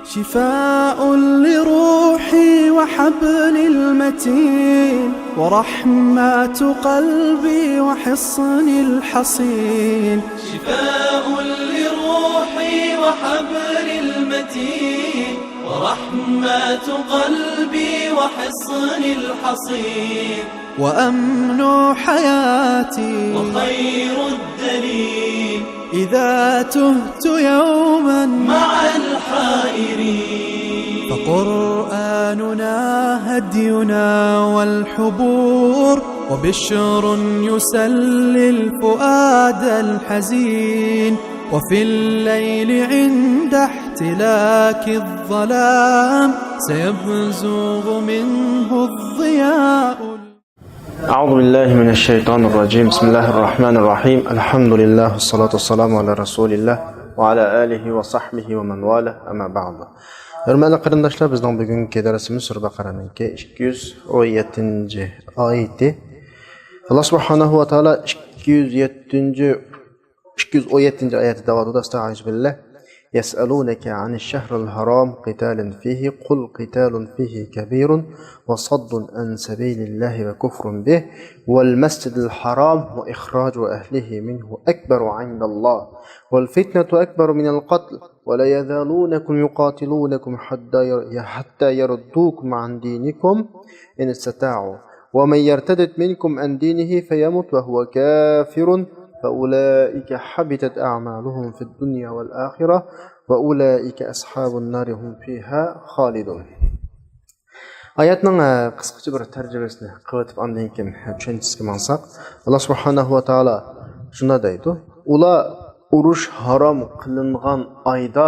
شفاء لروحي وحبل المتين ورحمة قلبي وحصن الحصين. شفاء لروحي وحبل المتين ورحمة قلبي وحصن الحصين. وأمن حياتي وخير الدليل إذا تهت يوما مع الحائرين. فقرآننا هدينا والحبور وبشر يسلي الفؤاد الحزين. وفي الليل عند احتلاك الظلام سيبزغ منه الضياء. أعوذ بالله من الشيطان الرجيم. بسم الله الرحمن الرحيم. الحمد لله والصلاة والسلام على رسول الله وعلى آله وصحبه ومن والاه. أما بعد. Hörmətli qarindaşlar, bizden bugünkü dersimiz Sura Baqara'nın 217. ayeti. Allah Subhanahu wa Taala 217. ayeti davamında estaizu billah. يسألونك عن الشهر الحرام قتال فيه قل قتال فيه كبير وصد عن سبيل الله وكفر به والمسجد الحرام وإخراج أهله منه أكبر عند الله والفتنة أكبر من القتل ولا يزالونكم يقاتلونكم حتى يردوكم عن دينكم إن استطاعوا ومن يرتد منكم عن دينه فيمت وهو كافر فأولئك حبطت أعمالهم في الدنيا والآخرة وأولئك أصحاب النار هم فيها خالدون. Ayetning qisqacha bir tarjimasini qilib andan keyin tushuntirishga mansaq. Alloh subhanahu va taolo shunda deydi: "Ular urush harom qilingan oyda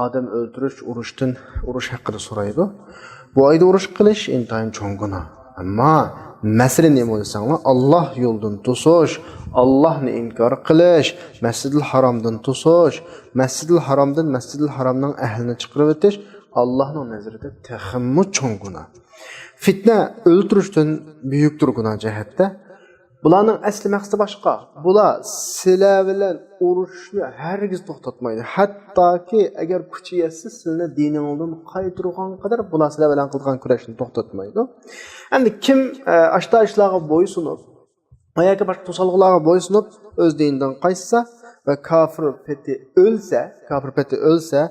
odam o'ldirish, urush haqida so'raydi. Bu oyda urush qilish intayin cho'ng gunoh. Ammo masala nima bo'lsa-mu, Alloh yo'ldan to'sish, Allohni inkor qilish, Masjidil Haromdan to'sish, Masjidil Haromning ahlini chiqarib o'tish Allohning nazarida texmi cho'ng gunoh. Fitna o'ltirishdan buyukdir gunoh jihatda. Bularning asli maqsadi boshqa. Bular sizlar bilan urushni hargiz to'xtatmaydi. Hattoki agar kuchi yetsa sizni diningizdan qaytirgan qadar bular sizlar bilan qilgan kurashni to'xtatmaydi. Endi kim ashta ishlarga bo'ysunib, ayaga boshqa to'salg'ularga bo'ysunib o'z dinidan qaytsa va kofir peti o'lsa,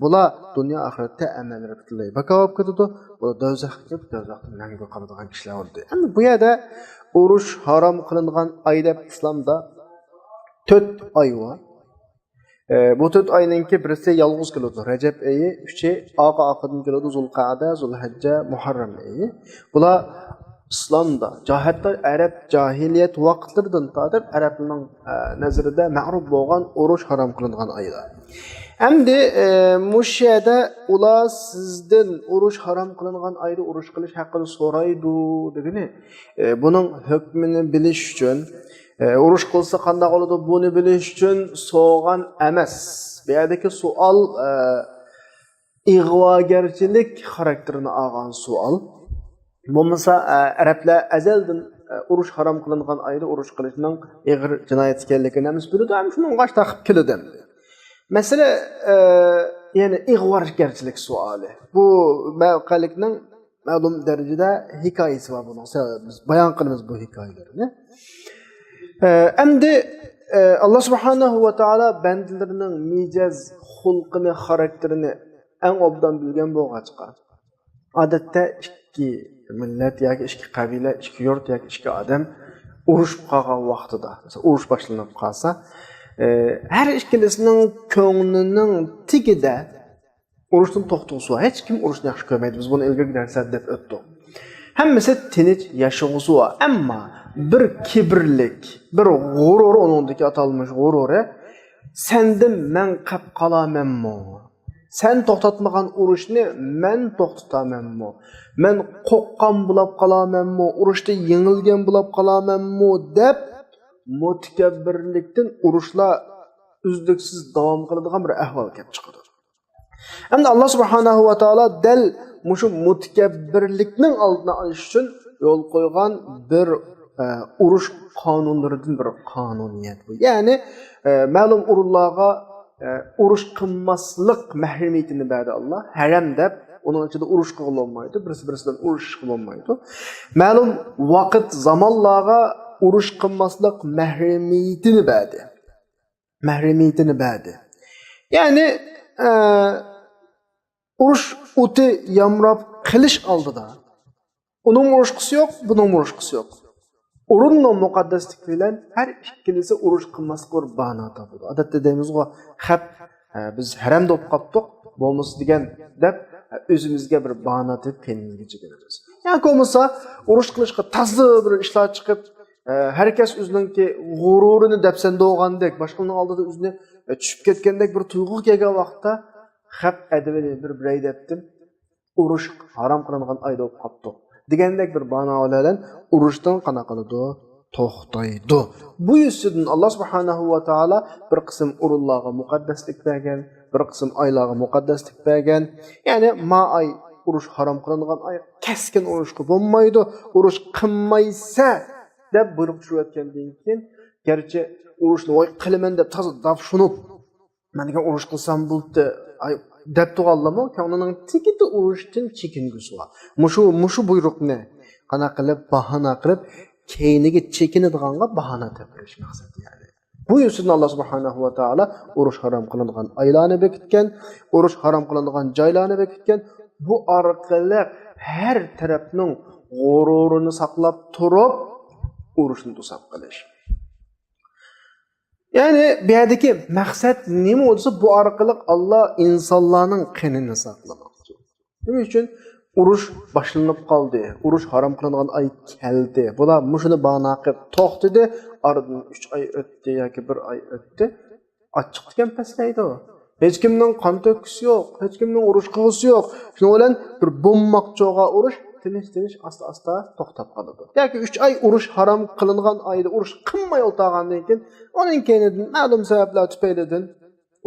bular dunyo oxiratda amallari butunlay bakov ketadi. Bular do'zaxga, do'zaxdan mangu qoladigan kishilar bo'ldi. Endi bu yerda urush harom qilingan oyda islomda 4 oy bor. Bu 4 oyninki birisi yolg'iz keladi. Rajab oyi, 3i oqidan keladi. Zulqa'da, Zulhajja, Muharram oyi. Bular islomda, hatto arab jahiliyat vaqtlaridan tortib arabning nazarida ma'ruf bo'lgan urush harom qilingan oylar. Endi mushada ular sizdan urush harom qilingan oyda urush qilish haqida so'raydi degani, buning hukmini bilish uchun, urush qilsa qanday bo'ladi buni bilish uchun so'g'an emas. Bu yerdagi savol ig'vogarchilik xarakterini olgan savol. Bo'lmasa arablar azaldan urush harom qilingan oyda urush qilishning ig'ir jinoyat ekanligini ham biladi, ham shuni o'ng'ash taqib keladi. Mesela yani ig'vorgarchilik savoli. Bu maqalikning ma'lum darajada hikoyasi var bunun. Biz bayon qilamiz bu hikoyalarni. Endi Alloh subhanahu va taolo bandalarining mijoz, xulqini, xarakterini eng obdan bilgan bo'lg'achqa. Odatda ikki millat yoki ikki qabila, ikki yurt yoki ikki odam urushib qolgan vaqtida, mesela urush boshlanib qolsa, her ikkilisinin ko'nglining tigida urushdan to'xtag'usi var. Hech kim urushni yaxshi ko'rmaydi. Biz buni ilgari darslarda deb o'tdik. Hammasi tinch yashag'usi var. Ammo bir kibrlik, bir g'urur, uningdagi atalmish g'ururi, sendan men qab qolamanmi? Sen to'xtatmagan urushni men to'xtatamanmi? Men qo'qqan bo'lib qolamanmi? Urushda yengilgan bo'lib qolamanmi deb mutakabbirlikdan urushlar uzluksiz davom qiladigan bir ahvol kelib chiqadi. Endi Alloh subhanahu va taolo dal mushu mutakabbirlikning oldini olish uchun yo'l qo'ygan bir urush qonunlaridan bir qonuniyat bu. Ya'ni ma'lum o'rinlarga urush qilmaslik mahremiyetini berdi Allah. Haram deb onun içinde urush qilolmaydi, birisi-birisidan urush qilolmaydi. Ma'lum vaqt zamonlarga urush qilmaslik mahremiyetini berdi. Mahremiyetini berdi. Yani urush o'ti yamrab qilish oldida onun urushqisi yo'q, buning urushqisi yo'q. Urunning muqaddaslik bilan har ikkilisi urush qilmaslik bir ba'no topadi. Odatda deymizga xat biz haram deb qopdik, bo'lmas degan deb o'zimizga bir ba'no deb kendimizga chekamiz. Yani bo'lmasa urush qilishga tazza bir ishlar chiqib, herkes o'zininki g'ururini depsanda olgandek, boshqalarning oldida o'zini tushib ketgandek bir tuyg'u kelgan vaqtda xat adabini bir biray debdim. Urush harom qilingan oyda bo'lib qopdi. Degandek bir banolardan urushdan qanaqaladi to'xtaydi. Bu yüzden Allah subhanahu va taolo bir qism urullarga muqaddaslik bergan, bir qism oylarga muqaddaslik bergan. Ya'ni ma ay urush harom qilingan ay keskin urushga bo'lmaydi. Urush qilmaysa deb buyruq tushirayotgandan keyin, garchi urushni voy qilaman deb toza dafshunib, menga urush qilsam bo'ldi, ay deb turganlarmi, ko'nglining tikiti urushdan chekingisi bor. Mushu buyruqni qana qilib, bahona qilib, keyniga chekinadiganga bahona topirish maqsad yani. Bu yüzden Allah subhanahu va taolo urush harom qilingan oylarni bekitgan, urush harom qilingan joylarni bekitgan. Bu orqali har tarafning g'ururini saqlab turib, urushni to'sab qilish. Yani bu yerdeki maksat nima olsa bu orqali Allah insonlarning qonini saqlamoqchi. Shuning uchun urush boshlanib qoldi. Urush harom qilingan ay keldi. Bular mushuni ba'no qilib to'xtadi. Aradan 3 oy o'tdi yoki 1 oy o'tdi. Ochiqdan paslaydi. Hech kimning qon to'kisi yo'q, hech kimning urush qilg'isi yo'q. Shuning bilan bir bommoqcho'ga urush tinish asta to'xtab qoladi. Yoki 3 oy urush harom qilingan oyda urush qilmay o'tgandan keyin uning keyinidan ma'lum sabablar tufaylidan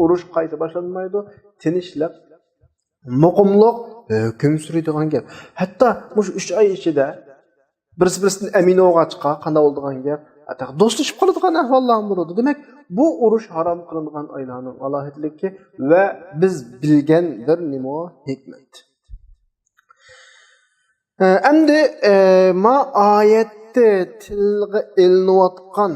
urush qayta boshlanmaydi. Tinchlik, muqimlik hukm suradigan gap. Hatto mush 3 oy ichida birisidan aminoga chiqa qanday bo'lgan gap, hatta do'stlashib qoladigan ahvollar bo'ladi. Demak, bu urush harom qilingan oylarning alohidligi va biz bilgan bir nima hikmat. Endi ma oyatda tilga ilinayotgan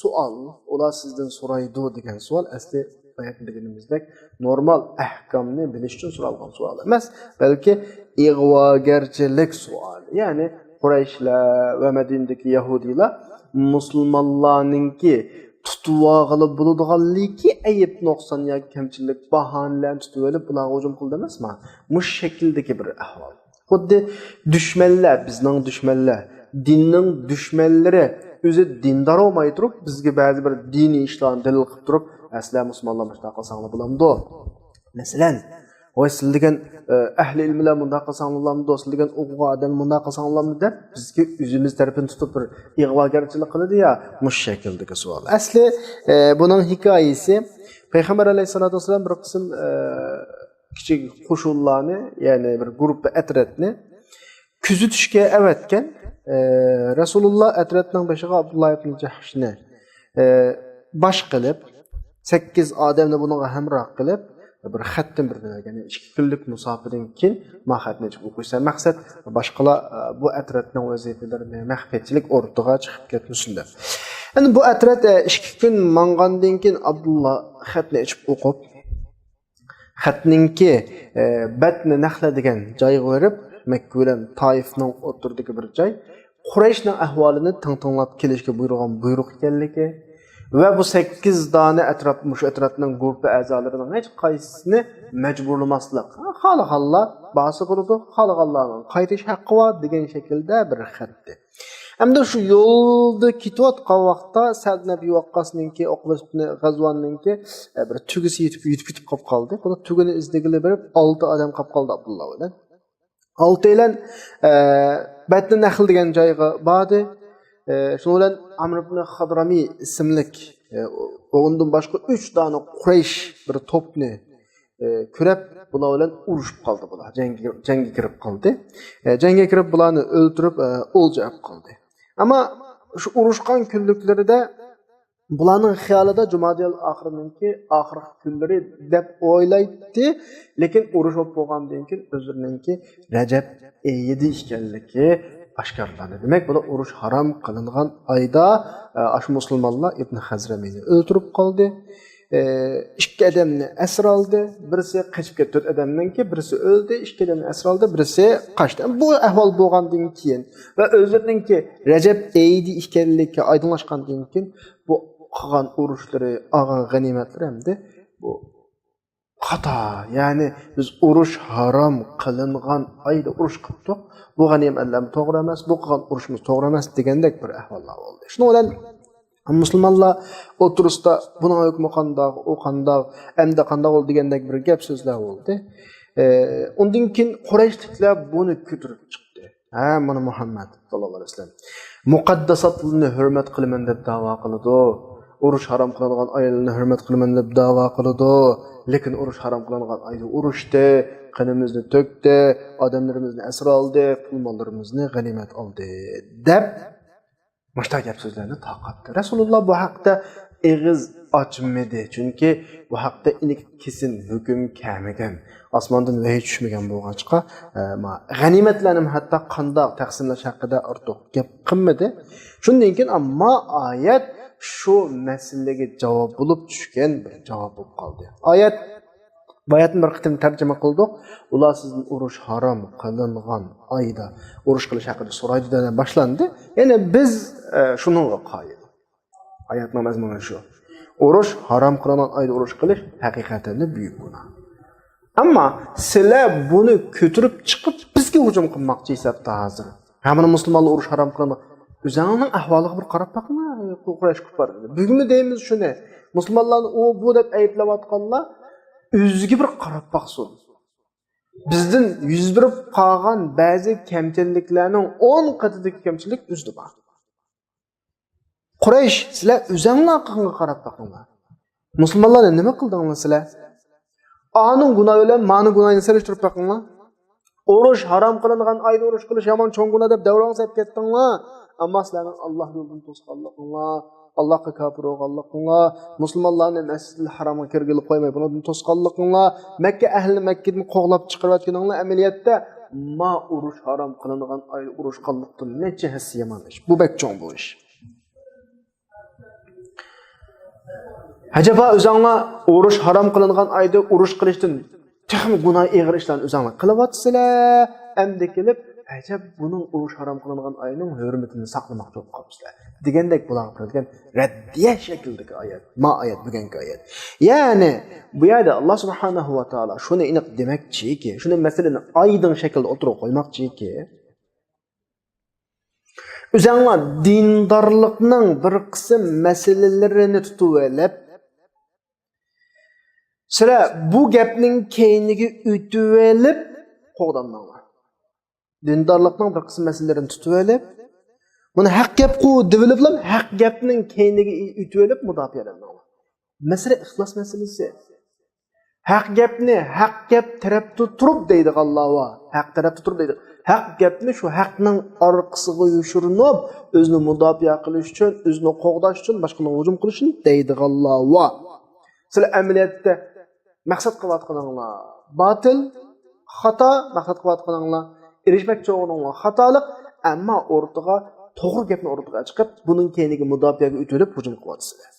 savol, ular sizdan so'raydi degan savol asli aytganimizdek normal ahkomni bilish uchun so'ralgan savol emas, balki ig'vogarchilik savoli. Ya'ni Qurayshlar va Madinadagi yahudiylar musulmonlarningki tutuvog'ili bo'ladiganligi ayib nuqson yoki kamchilik bahonalarni tutib olib bularga hujum qildi emasmi? Mush shakldagi bir ahvol. Xuddi dushmanlar, bizning dushmanlar, dinning dushmanlari o'zi dindor bo'lmay turib, bizga ba'zi bir diniy ishlarni dalil qilib turib, aslan musulmonlar mushta qilsanglar bo'lamdi. Masalan, voy siz degan ahli ilmlar bunda qilsanglarmi, siz degan o'quvchi odam bunda qilsanglarmi deb bizga o'zimiz tarafini tutib bir ig'vogarchilik qiladi ya, mush shakldagi savol. Asli buning hikoyasi Payg'ambar alayhisolatu vasallam bir qism kichik qo'shinlarni, ya'ni bir guruh atratni kuzatishga avatgan. Rasululloh atratning boshiga Abdulloh ibn Jahshni bosh qilib 8 odamni bunga hamroh qilib bir xatni bir ya'ni 2 kunlik musofadan keyin xatni o'qishsa maqsad boshqalar bu atratning vazifalarini maxfiyatchilik o'rtaga chiqib ketmasin deb. Endi bu atrat 2 kun mangandan keyin Abdulloh xatni ichib o'qib xatninki batni Naxla degan joyga berib, Makka bilan Toifning o'rtasidagi bir joy, Qurayshning ahvolini tinglab kelishga buyurgan buyruq ekanligi va bu 8 dona atrof mush atrofning guruh a'zolarining hech qaysisini majburlamaslik. Xalqlar ba'si qildi, xalqlarning qaytish haqqi bor degan shaklda bir xatdi. Hamda shu yo'lda ketayotgan vaqtda Sa'd ibn Abi Waqqasninki Uqbat ibn G'azvanninki bir tugisi yetib qolib qoldi. Buni tugini izdigili berib 6 odam qolib qoldi Abdulloh bilan. 6 elan Batni Naxl degan joyga bordi. Shuning bilan Amr ibn Hadrami ismlik o'g'indan boshqa 3 dona Quraysh bir to'pni ko'rib bular bilan urushib qoldi bular. Jangga kirib qoldi. Jangga kirib bularni o'ldirib o'lja olib qoldi. Ama şu urushgan kunliklarida Bularning xiyolida Jumadil oxirininki oxirgi kunlari deb o'ylaydi, lekin urush bo'lib bo'lgandan keyin o'zininki Rajab oyida ekanligi oshkorlandi. Demak, bu urush harom qilingan oyda ash musulmonlar Ibn Hazramini o'ldirib qoldi. İki adamni asir oldi, birisi qochib ketdi, 4 adamdanki birisi o'ldi, ikki adamni asir oldi, birisi qochdi. Bu ahvol bo'lgandan keyin va o'zininki Rajab oyida ekanligi oydinlashgandan keyin bu qilgan urushlari, olgan g'animatlari hamda bu xato. Ya'ni biz urush harom qilingan oyda urush qildik. Bu g'animatlar to'g'ri emas, bu qilgan urushimiz to'g'ri emas degandek bir ahvollar bo'ldi. Shuning bilan musulmonlar o'tirishda buni hukmi qandoq, u qandoq, endi qandoq bo'ldi degandek bir gap so'zlar bo'ldi. Undan keyin Qurayshliklar buni ko'tarib chiqdi. Mana Muhammad sallallohu alayhi vasallam muqaddasatlarni hurmat qilaman deb da'vo qiladi. Urush harom qilingan oylarni hurmat qilaman deb da'vo qiladi. Lekin urush harom qilingan oyda urushdi, qonimizni to'kdi, odamlarimizni asir oldi, pul-mollarimizni g'animat oldi deb boshqa gap so'zlarni taqatdi. Rasululloh bu haqda eg'iz ochmadi, chunki bu haqda aniq kesin hukm kelmagan. Osmondan vahiy tushmagan bo'lgancha, g'animatlarni hatto qandoq taqsimlash haqida ortiq gap qilmadi. Shundan keyin ammo oyat shu masalaga javob bo'lib tushgan bir javob bo'lib qoldi. Oyatni bir qitim tarjima qildik. Ular sizning urush harom qilingan oyda urush qilish haqida so'raydidan boshlandi. Ya'ni biz shuningga qoyil. Oyatning mazmuni shu. Urush harom qilingan oyda urush qilish haqiqatan buyuk gunoh. Ammo sizlar buni ko'tarib chiqib bizga hujum qilmoqchi hisobda hozir. Hamma musulmonlar urush harom qilingan o'zingning ahvoliga bir qarab boqma, Quraysh kufar. Bugunmi deymiz shuni. Musulmonlarni bu deb ayblayotganlar o'ziga bir qarab boqsin. Bizdan yuz berib qolgan ba'zi kamchiliklarning 10 qatidagi kamchilik o'zida bor. Quraysh, sizlar o'zinglarga qarab boqinglar. Musulmonlarni nima qildinglar sizlar? Aning gunohi bilan ma'ni gunohini solishtirib boqinglar. Urush harom qilingan oyda urush qilish yomon cho'ng gunoh deb davron solib ketdinglar. Ammo sizlarning Alloh yo'lidan to'sqanliginglar, Allohga kafir bo'lganliginglar, musulmonlarni Masjidil Haromga kirgilib qo'ymay bundan to'sqanliginglar, Makka ahli Makkadan qo'g'lab chiqarayotganinglar amaliyotda ma urush harom qilingan oyda urush qilmoqdan necha hissa yomon ish. Bu bek cho'ng bu ish. Acaba o'zinglar urush harom qilingan oyda urush qilishdan texmi gunoh ig'ir ishlarni o'zinglar qilyapsizlar, endi kelib ajab buning urush harom qilingan oyning hurmatini saqlamoqchi bo'lib qolibsizlar degandek bo'lib turgan raddiya shaklidagi oyat. Ma oyat bugungi oyat. Ya'ni bu yerda Alloh subhanahu va taolo shuni aniq demoqchiki, shuni masalani oydin shaklda o'tirib qo'ymoqchiki, o'zinglar dindorlikning bir qism masalalarini tutib olib, sizlar bu gapning keyniga o'tib olib qo'g'danmanglar. Dindorlikning bir qism masalalarini tutib olib, buni haq gap qu developlam haq gapning keyniga o'tib olib mudofialanmanglar. Masala ixlos masalasi. Haq gapni haq gap tarafda turib deydi Alloh. Haq tarafda turib deydi. Haq gapni shu haqning orqasiga yoshirinib, o'zini mudofaa qilish uchun, o'zini qo'g'dash uchun boshqalarga hujum qilish deydi Alloh. Sizlar amaliyotda maqsad qilayotganinglar batil, xato maqsad qilayotganinglar erishmoqchi bo'lganinglar xatolik, ammo o'rtaga to'g'ri gapni o'rtaga chiqib, buning keyiniga mudofaaga o'tib hujum qilyapsizlar.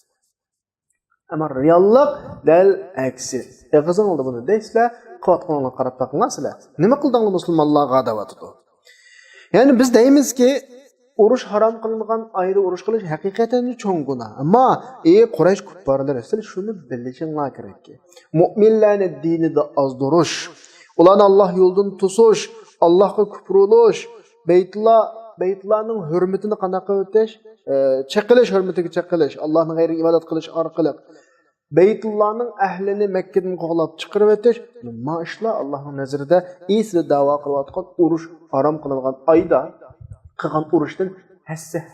Ammo reallik dal aksi. Eg'izingizda buni deysizlar, qilayotganinglarga qarab boqinglar sizlar. Nima qildinglar musulmonlarga adovat-ku? Ya'ni biz deymizki, urush harom qilingan oyda urush qilish haqiqatan cho'ng gunoh. Ammo Quraysh kuffarlari sizlar shuni bilishinglar kerakki. Mu'minlarni dinida ozdirish, ularni Alloh yo'lidan to'sish, Allohga kufrlash, Baytullohning hurmatini qanaqa qilib o'tish, chaqilish hurmatiga chaqilish, Allohning g'ayriga ibodat qilish orqali Baytullohning ahlini Makkadan qo'g'lab chiqarib o'tish, bu ishlar Allohning nazarida sizlar da'vo qilayotgan urush harom qilingan oyda qilgan urushdan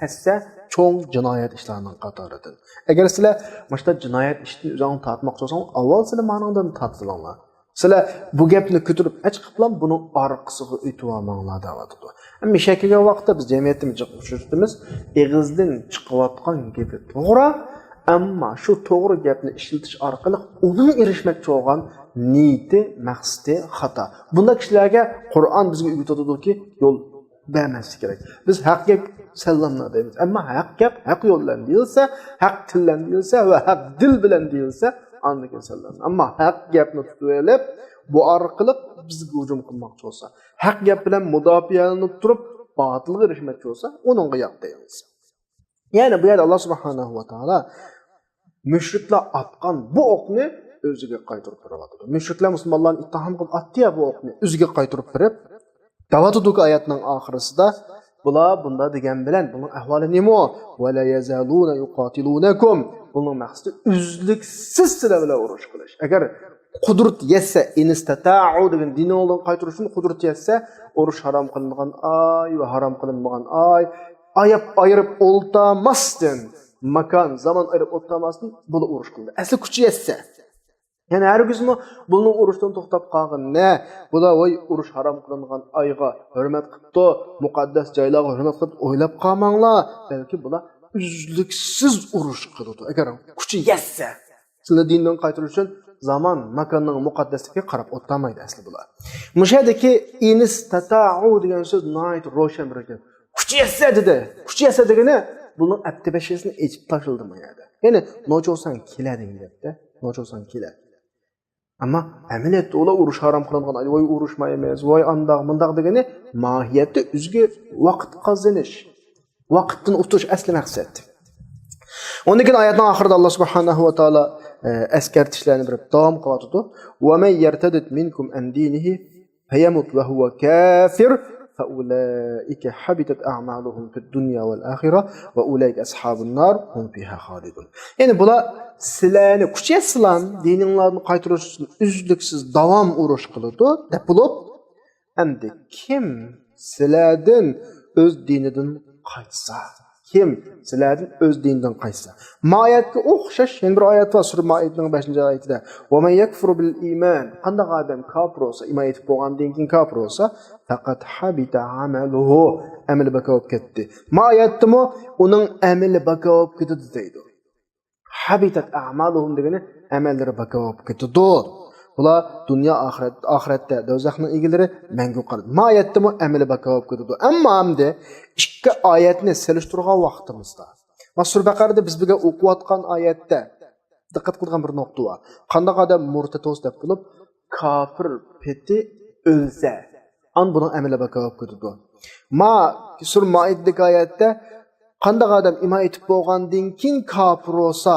hassa cho'ng jinoyat ishlarining qatoridan. Agar sizlar mana jinoyat ishini o'zingizga tortmoqchi bo'lsangiz, avval sizlar ma'nodan tortilinglar. Sizlar bu gapni ko'tarib chiqiblar, buni orqasiga o'tib olmanglar da'vatdir. Ammo shaklga vaqtda biz jamiyatimiz chiqishimiz eg'izdan chiqayotgan gapi to'g'ri, Ammo shu to'g'ri gapni ishlatish orqali uning erishmoqchi bo'lgan niyati, maqsadi xato. Bunda kishilarga Qur'on bizga o'rgatadiki, yo'l bermaslik kerak. Biz haq gap sallamlar deymiz. Ammo haq gap haq yo'ldan deyilsa, haq tildan deyilsa va haq dil bilan deyilsa, andan sallam. Ammo haq gapni tutib olib, bu orqali bizga hujum qilmoqchi bo'lsa, haq gap bilan mudofialanib turib, botilga erishmoqchi bo'lsa, uningga yo'q deymiz. Yani bu yerda Alloh subhanahu va taolo müşriklar atgan bu o'qni o'ziga qaytarib beradi. Müşriklar musulmonlarni ittihom qilib atdi-ya bu o'qni o'ziga qaytarib berib, Davatuduq oyatining oxirisida bular bunda degan bilan buning ahvoli nima? Va la yazaluna yuqatilunakum. Buning maqsadi uzluksiz sizlar bilan urush qilish. Agar qudrat yetsa, inistata'u degan din yo'ldan qaytarish uchun qudrat yetsa, urush harom qilingan oy va harom qilinmagan oy ayırıp oltamasdın, makan, zaman ayırıp oltamasdın, bunu uruş kıldı. Asli kuchi yetse. Yani her gün mü bunun uruştan toxtab qalğan ne? Bu da vay uruş haram kılıngan ayga hürmet qıptı, muqaddas jaylarga hürmet qıp oylab qalmanglar. Belki bu da üzlüksiz uruş qılıdı. Eğer kuchi yetse, sizlar dinden qaytarış üçün zaman, makanның muqaddasligiga qarab o'tmaydi asli bular. Mushadaki inistata'u degan so'z nihoyat ro'shan bir ekan. Kuchi yetsa dedi. Kuchi yetsa degani bunun abtibashasini echib tashildi bu yerda. Ya'ni nocho'san kelading debdi. Nocho'san keladi. Ammo amaliyotda ular urush harom qilingan, voy urushmaymiz, voy andaq, mundaq degani mohiyatda o'ziga vaqt qazanish, vaqtdan o'tish asli maqsad. Ondan keyin oyatning oxirida Alloh subhanahu va taolo askartishlarni berib davom qilyapti. Va may yartadid minkum an dinihi fayamut va huwa kafir فأولئك حبطت أعمالهم في الدنيا والآخرة وأولئك أصحاب النار هم فيها خالدون. Yani bular sizlarni kuchaysilan dininglarni qaytarish uchun uzluksiz davom urush qiladi deb bo'lib, endi kim sizlardan o'z dinidan qaytsa, kim sizlardan o'z dinidan qaytsa. Mayatga o'xshash yana bir oyat bor sura Maidning 5-oyatida. "Va man yakfuru bil iman." Qanday odam kofir bo'lsa, iymon etib bo'lgandan keyin kofir bo'lsa, faqat habita amaluhu. Amali bakov ketdi. Mayatdimi uning amali bakov ketdi deydi. Habitat a'maluhum degani amallari bakov ketdi. Bular dunyo oxiratda do'zaxning egalari mangu qoladi. Mayatdimi amali bakov ketdi. Ammo hamda ikki oyatni selishtirgan vaqtimizda Masur Baqarada biz birga o'qiyotgan oyatda diqqat qilgan bir nuqta bor. Qanday odam murtad deb bo'lib, kofir peti o'lsa, an buning amali bakov ketdi. Sur Maidadagi oyatda qanday odam iymon etib bo'lgandan keyin kofir bo'lsa,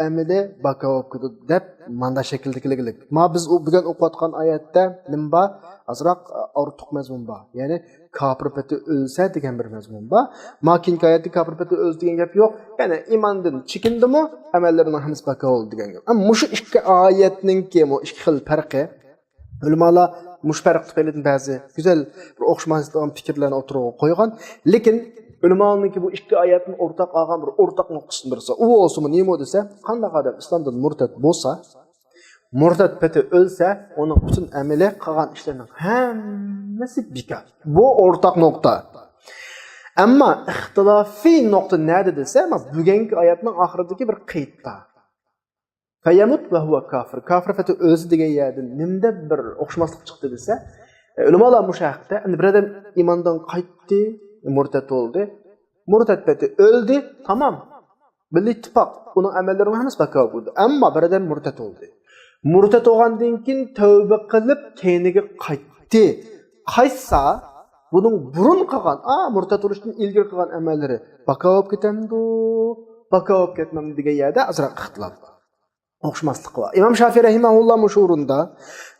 amali bakov ketdi deb manda shakldagilik. Biz bugun o'qiyotgan oyatda nima azroq ortiq mazmun bor. Ya'ni kofir peti o'lsa degan bir mazmun bor. Makinki oyatda kofir peti o'z degan gap yo'q. Ya'ni iymondan chekindimi, amallarining hammasi bakov degan gap. Ammo shu ikki oyatningki ikki xil farqi ulamolar mush farq tufaylidan ba'zi go'zal bir o'xshamaslig'an fikrlarni o'tirib qo'ygan. Lekin ulamolarningki bu ikki oyatning o'rtaq olgan bir o'rtaq nuqtasi birsa, u o'simi nima desa, qanday odam islomdan murtad bo'lsa, murtad peti o'lsa, uning butun amali qilgan ishlarining hammasi bekor. Bu o'rtaq nuqta. Ammo ixtilofiy nuqta nada desa, bugungi oyatning oxiridagi bir qeydda. Fayamut va huwa kafir. Kafir peti o'zi degan yerdan nimda bir o'xshamaslik chiqdi desa, ulamolar mushahda endi bir odam iymondan qaytdi, murtad bo'ldi. Murtad peti o'ldi, tamam. Bil ittifoq, uning amallari hammasi bakov bo'ldi. Ammo bir odam murtad bo'ldi. Murtad bo'lgandan keyin tavba qilib, keyiniga qaytdi. Qaytsa, buning burun qilgan, murtad bo'lishdan ilgari qilgan amallari bakov ketamdi, bakov ketmamdi degan yerda azroq ixtilof bor. O'xshamaslik bor. Imom Shafiy rahimahulloh mushurunda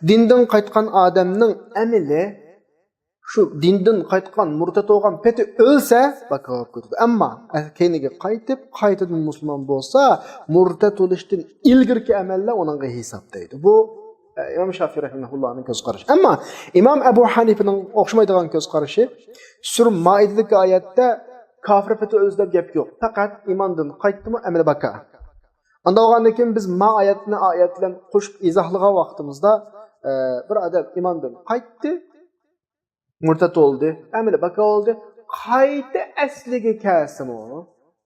dindan qaytgan odamning amali shu dindan qaytgan murtad bo'lgan peti o'lsa bakov ketadi. Ammo keyiniga qaytadan musulmon bo'lsa, murtad bo'lishdan ilgirki amallar uningga hisoblaydi. Bu Imom Shafiy rahimahullohning ko'z qarashi. Ammo Imom Abu Hanifaning o'xshamaydigan ko'z qarashi sur Maidadagi oyatda kofir peti o'zlab gap yo'q. Faqat iymondan qaytdimi amali bakov. Anda olgandan keyin biz oyatni oyat bilan qo'shib izohlagan vaqtimizda bir odam iymondan qaytdi, murtad bo'ldi, amali bakov bo'ldi, qayta asliga kelsimi,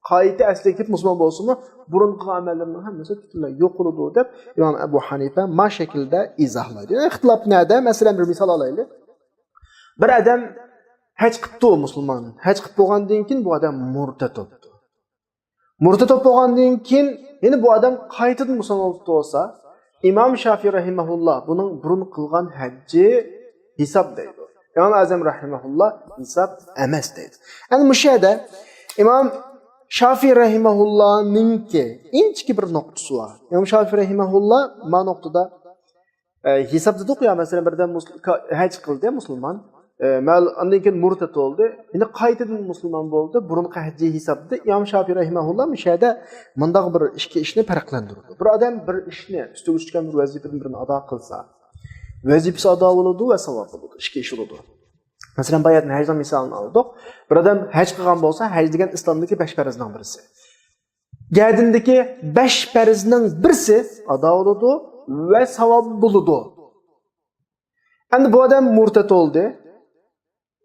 qayta asliga kelib musulmon bo'lsinmi, burunqi amallarning hammasi butunlay yo'q bo'ladi deb Imom Abu Hanifa ma shaklda izohlaydi. Ixtilof nada? Masalan, bir misol olaylik. Bir odam haj qildi musulmon. Haj qilib bo'lgandan keyin bu odam murtad bo'ldi. Murtad bo'lgandan keyin yana bu odam qaytadan musulmon bo'lsa, İmam Şafii rahimahullah bunun burun qilgan hajji hisob deydi. İmam Azam rahimahullah hisob emas deydi. Yani bu şeyde İmam Şafii rahimahullah'ninki inçki bir noktası var. İmam Şafii rahimahullah ma noktada hisob dedik ya, mesela birden haj qildi musulmon. Ondan keyin murtad oldu. Endi qaytadan musulmon bo'ldi. Burunqi hajji hisobda Imom Şafii rahimahullah bu yerda mundaq bir ishni farqlantirdi. Bir odam bir ishni ustiga tushgan bir vazifadan birini ado qilsa, vazifasi ado bo'ladi va savob bo'ladi, ishga ish bo'ladi. Masalan, bayatni hajdan misolini oldik. Bir odam haj qilgan bo'lsa, haj degan islomdagi 5 farzning birisi. Gadindagi 5 farzning birisi ado bo'ladi va savob bo'ladi. Endi bu odam murtad oldu.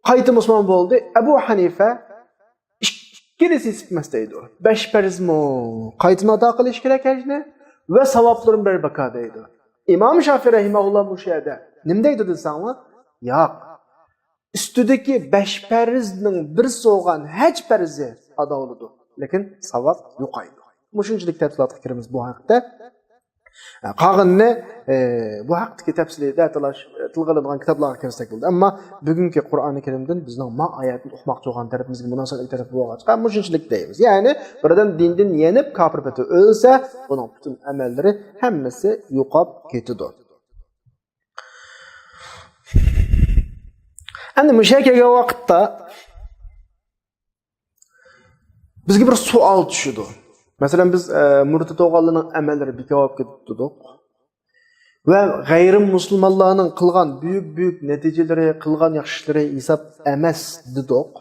Qayta musulmon bo'ldi. Abu Hanifa ikkalasi isitmas deydi. 5 farzmi qaytini ado qilish kerak hajni va savoblarini bir baka deydi. İmam Şafii rahimahullah bu şeyde nima deydi desangmi? Yo'q. Ustidagi 5 farzning birisi bo'lgan haj farzi ado bo'ladi, lekin savob yo'qaydi. Mushunchalik tafsilotga kiramiz bu haqda. Qag'inni bu haqdagi tafsilida tilg'iladigan kitoblarga kirsak bo'ldi. Ammo bugungi Qur'oni Karimdan bizning ma oyatni o'qimoqchi bo'lgan tarafimizga munosabat taraf bo'lg'achqa mushunchalik deymiz. Ya'ni bir odam dindan yenib kofir bo'lib o'lsa, uning butun amallari hammasi yo'qolib ketadi. Endi mushakaga vaqtda bizga bir savol tushdi. Masalan, biz murtad bo'lganlarning amallari bekor ketdik va g'ayrim musulmonlarning qilgan buyuk natijalari, qilgan yaxshi ishlari hisob emas dedik.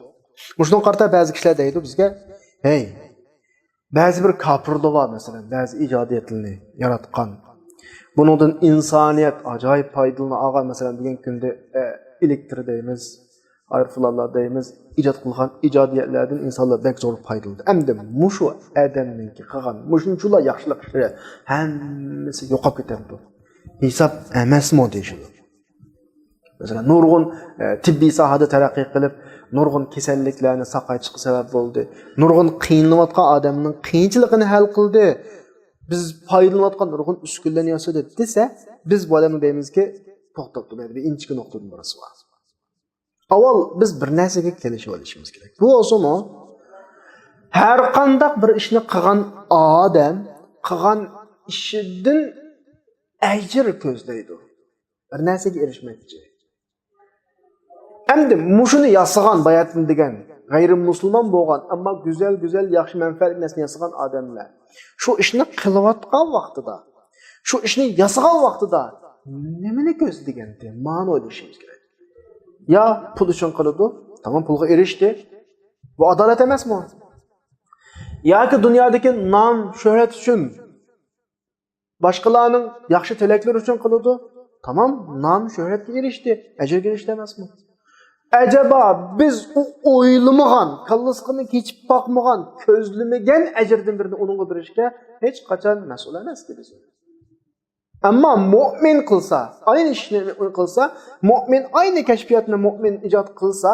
Shundan qarta ba'zi kishilar deydi bizga, "Hey, ba'zi bir kofirlar bor, masalan, ba'zi ijodiyatlarni yaratgan. Buningdan insoniyat ajoyib foydalanib olgan, masalan, bugungi kunda elektr deymiz, ayrıflarlar deymiz, icad qilgan ijodiyatlardan insonlar bek zo'r foydalanadi. Endi mushu odamninki qilgan mushunchalar yaxshilik ishlari hammasi yo'qolib ketadi. Hisob emasmi deyishadi. Masalan, nurg'un tibbiy sohada taraqqiy qilib, nurg'un kasalliklarni saqaytishga sabab bo'ldi. Nurg'un qiynalib odamning qiyinchiligini hal qildi. Biz foydalanayotgan nurg'un uskunlarni yasadi desa, biz bu odamni deymizki, to'xtab turmaydi. Bir inchki nuqtadan birisi bor. Avval biz bir narsaga kelishib olishimiz kerak. Bu o'zimi har qanday bir ishni qilgan odam qilgan ishidan ajr ko'zlaydi. Bir narsaga erishmoqchi. Endi mushuni yasagan bayatın degan g'ayrimusulmon bo'lgan, ammo go'zal yaxshi manfaat narsani yasagan odamlar shu ishni qilayotgan vaqtida, shu ishni yasagan vaqtida nimani ko'zlaganda ma'no o'ylashimiz kerak. Ya pul uchun qiladi, tamam, pulga erishdi. Bu adolat emasmi? Yoki dunyodagi nom, shuhrat uchun, boshqalarning yaxshi tilaklari uchun qiladi, tamam, nom, shuhratga erishdi, ajrga erishdi emasmi? Acaba biz u o'ylamagan, qallasini kechib boqmagan, ko'zlamagan ajrdan birini uningga berishga hech qachon mas'ul emas biz. Ammo mu'min qilsa, aynı ishni qilsa, mu'min aynı kashfiyatni mu'min ijod qilsa,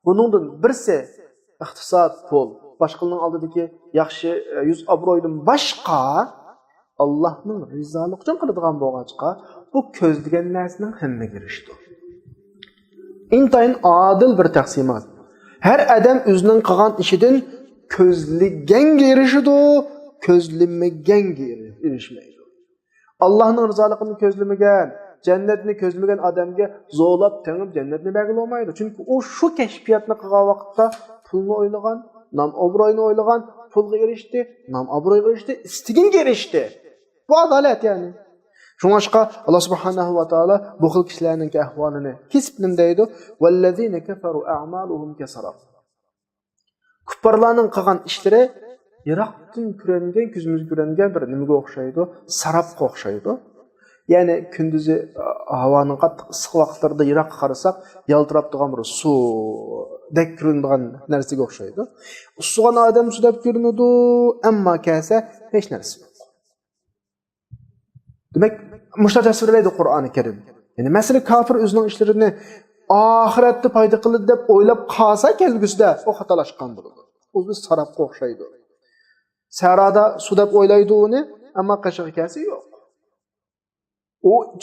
buningdan birsi iqtisod, pul, boshqalarning oldidagi yaxshi yuz obro'ydan boshqa Allohning rizoligi uchun qiladigan bo'lg'achqa, bu ko'zlagan narsaning hammaga erishdi. Intayin adil bir taqsimot. Har odam o'zining qilgan ishidan ko'zlaganga erishadi, ko'zlamaganga erishmaydi. Allah'ın rızalıqını közlüməgən, cənnətini közlüməgən adamga zo'lab tengib cənnətini bəgil olmaydı. Çünki o şu kəşfiyyatını qılğan vaqtda pulunu oylagan, nam obroyunu oylagan, pulga erişdi, nam obroyga erişdi, istigin erişdi. Bu adalet yani. Şuңашqa Allah subhanahu wa ta'ala bu xil kishilarning ahvolini kesib nim deydi. Vallazina kafaru a'maluhum kasarab. Kuffarlarning qilgan ishlari Iroqdan ko'rangan, ko'zimiz ko'rangan bir nimaga o'xshaydi? Sarabga o'xshaydi. Ya'ni kunduzi havoning qattiq issiq vaqtlarida Iroqqa qarasak, yaltirab turgan bir suv dek ko'rinadigan narsaga o'xshaydi. Ussigan odam sudab ko'rinadi, ammo kelsa hech narsa yo'q. Demak, mushta tasvirlaydi Qur'oni Karim. Ya'ni masalan kofir o'zining ishlarini oxiratda foyda qiladi deb o'ylab qolsa, kelgusida o xatolashgan bo'ladi. U biz sarabga o'xshaydi. Sarada sudab o'ylaydi uni, ammo qashig'i kelsa yo'q.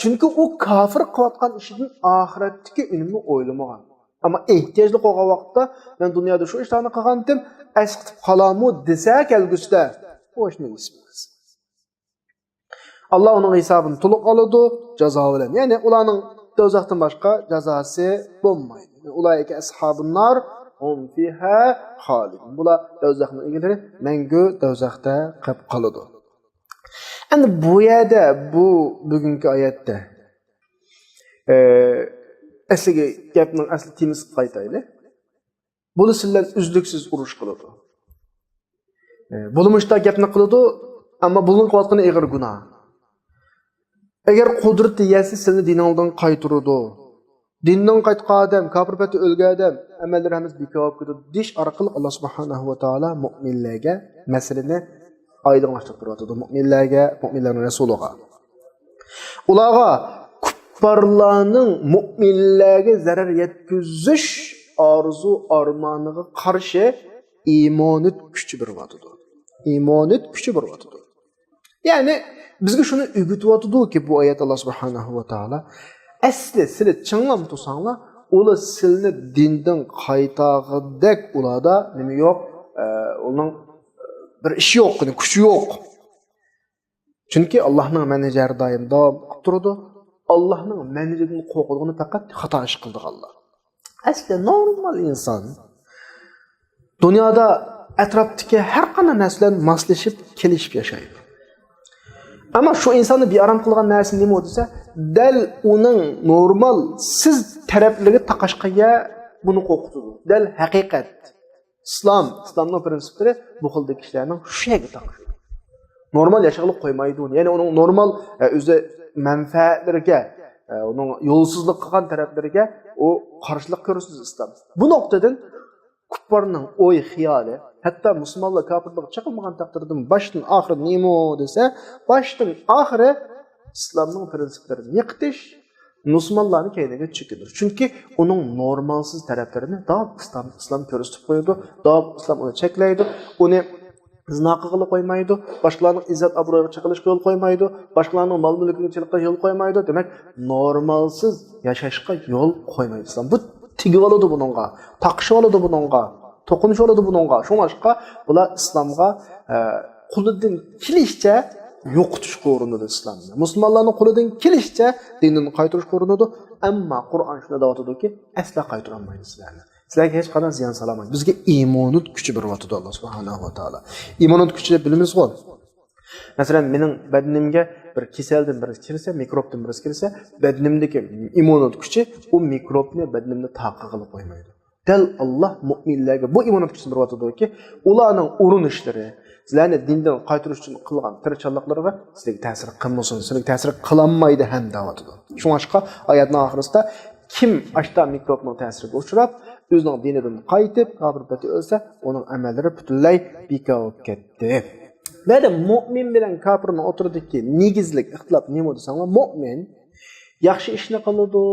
Chunki u kofir qilayotgan ishining oxiratdagi unumni o'ylamagan. Ammo ehtiyojli qolgan vaqtda men dunyoda shu ishlarni qilgandim, asqitib qolamu desa kelgusida o ishni isimiz. Allah onun hesabını to'liq oladi, jazo bilan. Ya'ni ularning do'zaxdan boshqa jazosi bo'lmaydi. Ulayga ashabun nar hum fiha xolidun. Bular do'zaxning egalari mangu do'zaxda qolib qoladi. Endi bu yerda bugungi oyatda asliga gapning asli temisiga qaytaylik. Bular sizlar uzluksiz urush qiladi. Bo'lmishda gapni qiladi, ammo buning qilayotgani ig'ir gunoh. Agar qudrat yesi seni diningdan qaytiradi. Dindan qaytgan odam, kofir pati o'lgan odam, amallarimiz bekor bo'lib dish orqali Alloh subhanahu va taolo mu'minlarga masalani oydinlashtirib turadi. Mu'minlarga, mu'minlarning rasuliga. Ularga kuffarlarning mu'minlarga zarar yetkazish orzu armoniga qarshi iymonit kuchi beryapti. Iymonit kuchi beryapti. Ya'ni bizga shuni o'rgatyapti-ki bu oyat Alloh subhanahu va taolo asli sizlar chinglam tursanglar, ular sizlarni dindan qaytag'idek ularda nima yo'q, uning bir ishi yo'q, kuchi yo'q. Chunki Allohning menejeri doim davom qilib turadi. Allohning menejeridan qo'rqadigan faqat xato ish qildiganlar. Asli normal inson dunyoda atrofdagi har qanday narsalar moslashib, kelishib yashaydi. Ama şu insanı bir aram kılgan neresi neymi o dese, del onun normal siz tarafları taqashqaya bunu qo'rqitadi. Del haqiqat. İslamning prinsipleri bu xildagi kishilarning shu yerga taqishadi. Normal yashaqliq qo'ymaydi. Ya'ni uning normal o'zi manfaatlariga, uning yo'lsizlik qilgan taraflariga o qarshilik ko'rsatadi islom. Bu nuqtadan kuffarning o'y xiyoli, hatta musulmonlar kofirlikka chiqilmagan taqdirda boshdan oxiri nima desa, boshdan oxiri islomning prinsiplarini yiqitish, musulmonlarni keyniga chekidir. Chunki uning normalsiz taraflarini islom ko'rsatib qo'yadi, islom uni cheklaydi, uni zina qilib qo'ymaydi, boshqalarning izzat obro'yiga chiqilishga yo'l qo'ymaydi, boshqalarning mol mulkiga chiqishga yo'l qo'ymaydi. Demak, normalsiz yashashga yo'l qo'ymaydi islom. Bu tigib oladi buningga, taqishib oladi buningga, to'qinish oladi buningga. Shuningga bular islomga qo'lidan kelishcha yo'qotishga urinadi islomni. Musulmonlarning qo'lidan kelishcha dinini qaytarishga urinadi, ammo Qur'on shunda deyotadiki, asla qaytara olmaydi sizlarni. Sizlarga hech qanday ziyon solmaydi. Bizga iymonut kuchi beryapti Alloh subhanahu va taolo. Iymonut kuchi bilamiz-ku. Masalan, mening badanimga bir kasaldan birisi kirsa, mikrobdan birisi kirsa, badanimdagi immunot kuchi u mikrobni badanimda taqib qilib qo'ymaydi. Dal Alloh mu'minlarga bu immunot kuchini beryapti-ki, ularning urinishlari, sizlarni dindan qaytarish uchun qilgan tirichanliklariga sizlarga ta'sir qilmasin, sizlarga ta'sir qilolmaydi ham deyapti. Shunga oyatning oxirisida kim ashta mikrobning ta'siriga uchrab, o'zining dinidan qaytib, kofirlikka o'lsa, uning amallari butunlay bekor bo'lib ketdi. Bada mu'min bilan kofirning o'tirdiki, negizlik ixtilof nima desanglar, mu'min yaxshi ishni qiladi,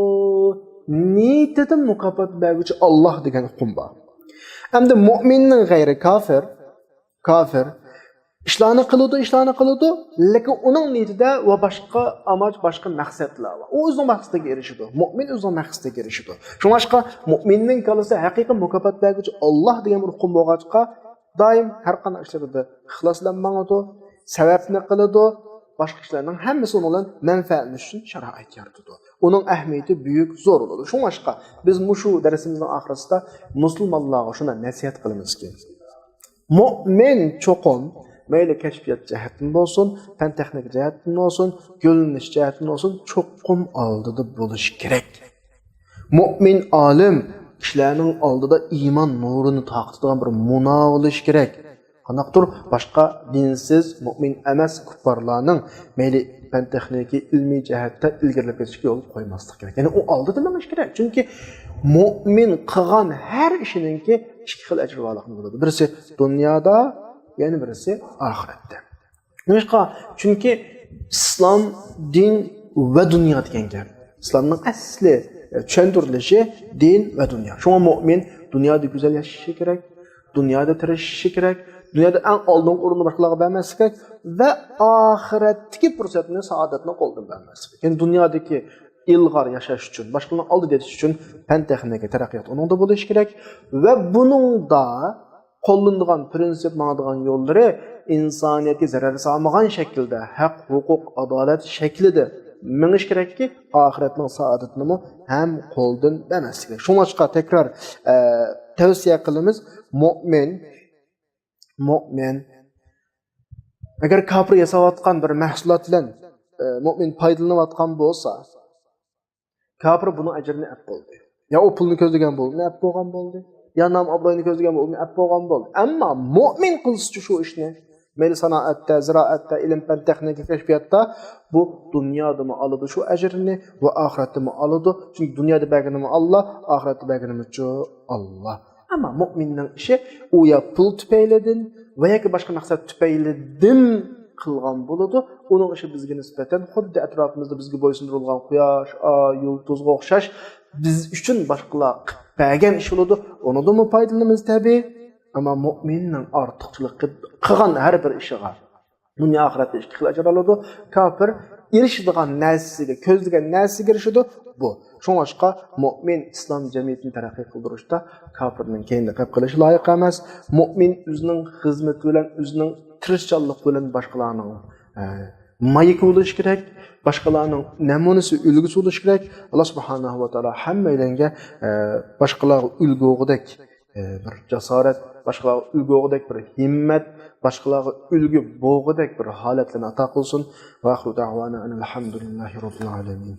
niyatidan mukofot beruvchi Alloh degan hukm bor. Hamda mu'minning g'ayri kofir ishlarni qiladi, lekin uning niyatida va boshqa amoj, boshqa maqsadlar bor. U o'zining maqsadiga erishadi. Mu'min o'zining maqsadiga erishadi. Shunga mu'minning kalisi haqiqiy mukofot beruvchi Alloh degan bir hukm bo'lg'achqa doim har qanday ishlarda ixloslanmaydi, sababni qiladi, boshqa ishlarning hammasi uni bilan manfaatlanish uchun sharoit yaratadi. Uning ahamiyati buyuk, zo'r bo'ladi. Shunga biz shu darsimizning oxirisida musulmonlarga shuna nasihat qilamizki, mu'min cho'qim mayli kashfiyat jihatdan bo'lsin, fan texnik jihatdan bo'lsin, yo'linish jihatdan bo'lsin, cho'qim oldida bo'lish kerak. Mu'min olim kishilarning oldida iymon nurini taqdigan bir munofiq bo'lish kerak. Qanaqdir boshqa dinsiz, mu'min emas kuffarlarning mayli fan texniki, ilmiy jihatda ilgarilab ketishga yo'l qo'ymaslik kerak. Ya'ni u oldida nimish kerak. Chunki mu'min qilgan har ishininki ikki xil ajr borligini biladi. Birisi dunyoda, yana birisi oxiratda. Nimishqa? Chunki islom din va dunyo degan gap. İslamның asli tushuntirilishi din va dunyo. Shunga mu'min dunyoda go'zal yashashi kerak, dunyoda tirishishi kerak, dunyoda eng oldingi o'rinni boshqalarga bermaslik kerak va oxiratdagi fursatni, saodatni qo'ldan bermaslik kerak. Ya'ni dunyodagi ilg'or yashash uchun, boshqalarni oldida etish uchun fan texnika taraqqiyot uningda bo'lishi kerak va buningda qo'llanilgan prinsip, ma'nodan yo'llari insoniyatga zarar solmagan shaklda, haq, huquq, adolat shaklida minish kerakki, oxiratning saodatini ham qo'ldan bermaslik kerak. Shunga takror tavsiya qilamiz, mu'min agar kofir yasayotgan bir mahsulot bilan mu'min foydalanayotgan bo'lsa, kofir buni ajrini ap bo'ldi. Ya o pulni ko'zlagan bo'ldi, ap bo'lgan bo'ldi. Ya nam obro'yini ko'zlagan bo'ldi, ap bo'lgan bo'ldi. Ammo mu'min qilsa shu ishni Meyli sanaatda, ziraatda, ilim-fan, texnika, kashfiyatda bu dunyoda mı alıdı şu ecrini ve ahirette mi alıdı? Çünkü dünyada belgini Allah, ahirette belgini Allah. Ama müminin işi o ya pul tüpeyledin veya ki başka maksat tüpeyledin kılgan buludu. Onun işi bizge nispeten xuddi etrafımızda bizge boysundurulgan quyosh, ay, yulduzga o'xshash biz üçün başkalar belgen iş buludu. Onu da mı faydalanımız tabi? Ama mu'minning ortiqchilik qilgan har bir ishiga dunyo oxiratda ikki xil ajr oladi. Kofir erishadigan narsasiga, ko'zlagan narsasiga erishadi. Bu. Shunga mu'min islom jamiyatini taraqqiy qildirishda kofirning keyinda qilib qilishi loyiq emas. Mu'min o'zining xizmati bilan, o'zining tirishchanlik bilan boshqalarning mayiki bo'lishi kerak. Boshqalarning namunasi, ulgusi bo'lishi kerak. Alloh subhanahu va taolo hammalarga boshqalar ulgug'idek bir jasorat, başqalarga ulgug'idek bir himmat, başqalarga ulgu bo'g'idek bir holatlarni ato qilsin. Va axir da'vana alhamdulillahi robbil alamin.